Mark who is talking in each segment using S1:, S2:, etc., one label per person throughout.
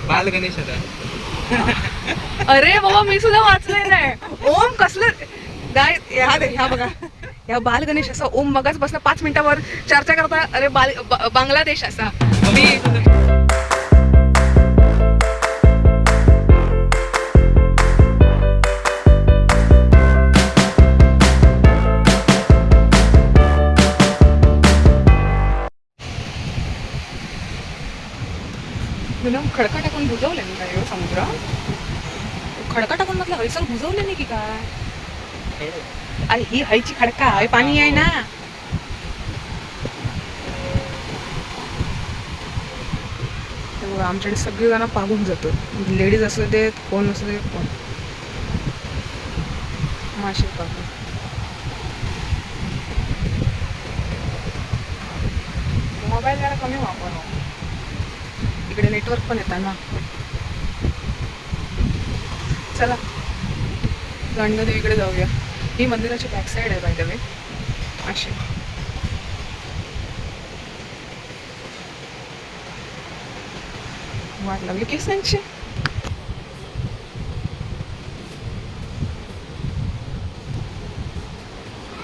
S1: बाल गणेश होता.
S2: अरे बाबा मी सुद्धा वाचलंय नाही. ओम कसलं गाय ह्या बघा, ह्या बाल गणेश असा ओम मगाच बसला 5 मिनिटावर चर्चा करता. अरे बांगलादेश असा मी खडका टाकून बुजवले मी काय समुद्र. खडका टाकून म्हटलं हयसर बुजवले नाही की काय. अरे ही हयची खडका हय पाणी आहे ना. आमच्याकडे सगळे जण पागून जातो. लेडीज असू देत कोण असू देत कोण मासे पागून. मोबाईल जरा कमी वापर. इकडे नेटवर्क पण येतात ना. चला गांडदेवीकडे जाऊया. ही मंदिराची बॅक साईड आहे बाय द वे. अशी वाट लागली केसांची.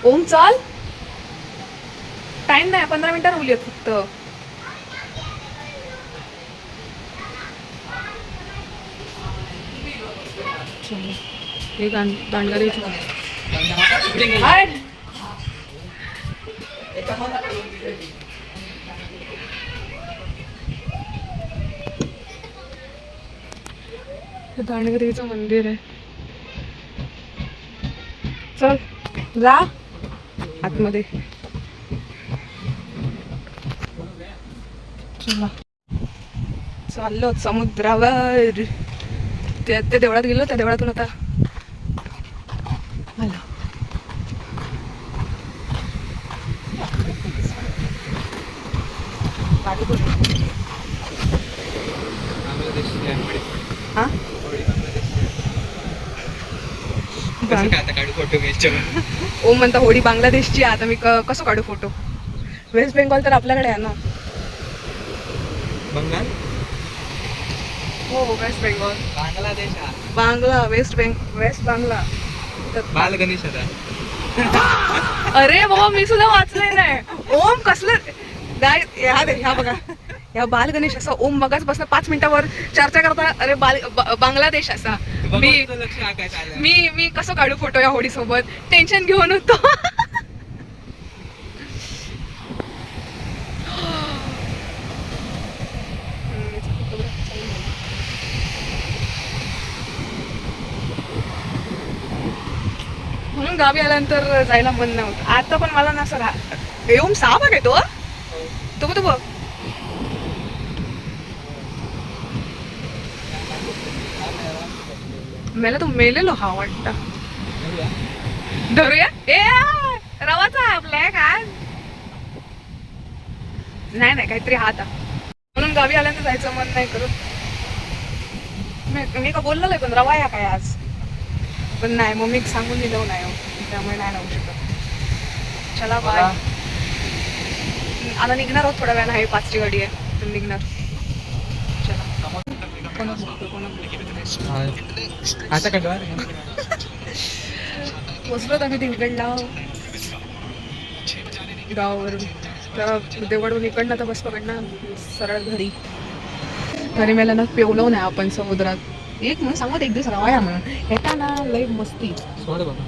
S2: ओम चाल, टाइम नाही 15 मिनिटं राहिली फक्त. हे दांडगारीची दांडगरीचं मंदिर आहे. चल जा आतमध्ये. चला चाललो समुद्रावर. त्या देवळात गेलो. त्या देवळातून आता आलो. हा
S1: फोटो घ्यायचे.
S2: ओम म्हणता होडी बांगलादेशची. आता मी कसं काढू फोटो. वेस्ट बेंगॉल तर आपल्याकडे आहे ना.
S1: बंगाल
S2: हो वेस्ट बेंगॉल.
S1: बांगलादेश
S2: बांगला वेस्ट बांगला.
S1: बाल गणेश होता.
S2: अरे बाबा मी सुद्धा वाचलंय नाही. ओम कसलं गाय ह्या बघा, ह्या बाल गणेश असा ओम मगाच बसला 5 मिनिटावर चर्चा करता. अरे बांगलादेश असा मी कसं काढू फोटो या होडी सोबत. टेन्शन घेऊन होतो. म्हणून गावी आल्यानंतर जायला मन नव्हतं. आता पण मला ना सर येऊन 6 भाग येतो. तो बघ मला तो मेलेलो हा वाटतं. धरूया ए रवाचा आपल्या काय नाही काहीतरी हात. म्हणून गावी आल्यानंतर जायचं मन नाही करत. मी का बोललो नाही पण रवा या काय आज. पण नाही मम्मी सांगून दिलं नाही त्यामुळे नाही लावू शकत. चला बाय. आता निघणार आहोत थोड्या वेळानं. आहे 5ची गाडी आहे तर निघणार. चला
S1: आता कटवा
S2: पोचलो आम्ही तिकडला गावावरून. तर देवडून इकडनं तर बस पकडणार सरळ घरी. घरी मेला ना पेवलो नाही आपण समुद्रात. एक म्हणून सांगत एक दिवस रवाया म्हणून येता ना लई मस्ती.
S1: सोड बाबा.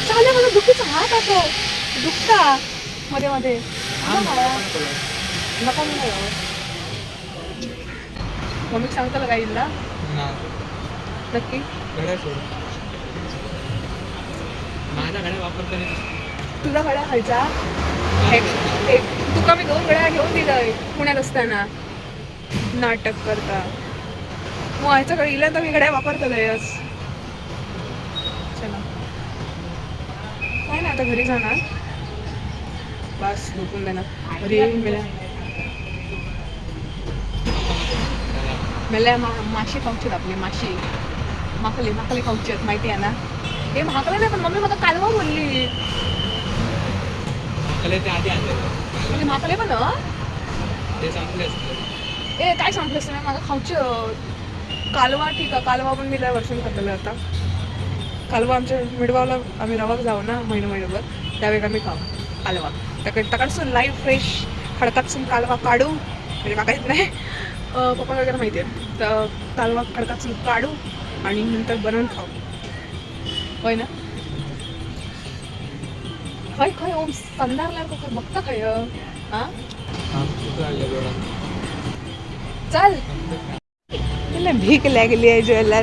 S2: चालेल मला दुखीचा हात असो दुखता मध्ये मध्ये. नका मम्मी सांगता का येईल ना नक्की.
S1: माझा घड्या वापरतो.
S2: तुझा घड्या खायचा. तुका मी 2 घड्या घेऊन दिलंय पुण्यात असताना. नाटक करता मग व्हायचं इला तर मी घड्या वापरतो लयच. चला काय ना आता घरी जाणार. बस झोपून देणार घरी. मला माशी खाऊची आपली माशी माकली खाऊची आहेत माहिती आहे ना. हे महाकले नाही पण मम्मी मला कालवा बोलली.
S1: माकले ते आधी आणले
S2: म्हणजे म्हाताले पण हं?
S1: ते चांगले असते
S2: ए काय सांगतेस तुम्ही मला खाऊची कालवा ठीक आहे कालवा पण मी लय वर्षांनी खाल्लेलं आता कालवा आमच्या मिडगावला आम्ही रवाक जाऊ ना महिनाभर त्यावेळी आम्ही खाऊ कालवा तकडसून लाईव्ह फ्रेश खडकातसून कालवा काढू म्हणजे मला येत नाही पप्पा वगैरे माहिती आहे तर कालवा खडकातसून काढू आणि नंतर बनवून खाऊ होय ना खय खय ओम संदारला बघता खय हा चल तिला भीक लागली आहे जेला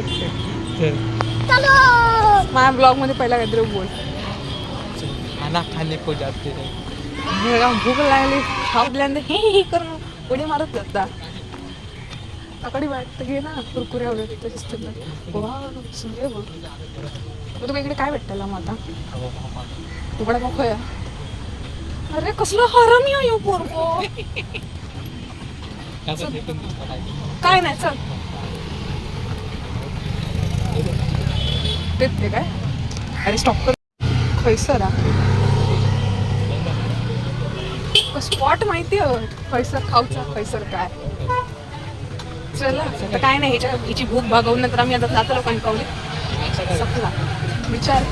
S2: माझ्या ब्लॉग मध्ये पहिला काहीतरी बोल
S1: खाना खाने को जाते हैं
S2: भूक लागली खाऊल्यानंतर हे करून उडी मारत जाता तकडी वाटत घे ना कुरकुऱ्या वगैरे तसेच वा सुंदर बघ मग तुम्ही इकडे काय भेटताला मग आता तुकडा मग खोया अरे कसलं हरामी आहे हो पोरगो काय नाही चल ते काय अरे स्टॉप कर खैसर स्पॉट माहिती आहे खैसर खाऊचा खैसर काय चला आता काय नाही हिची भूक भागवून नंतर आम्ही आता जातो लोकांनी पावली विचार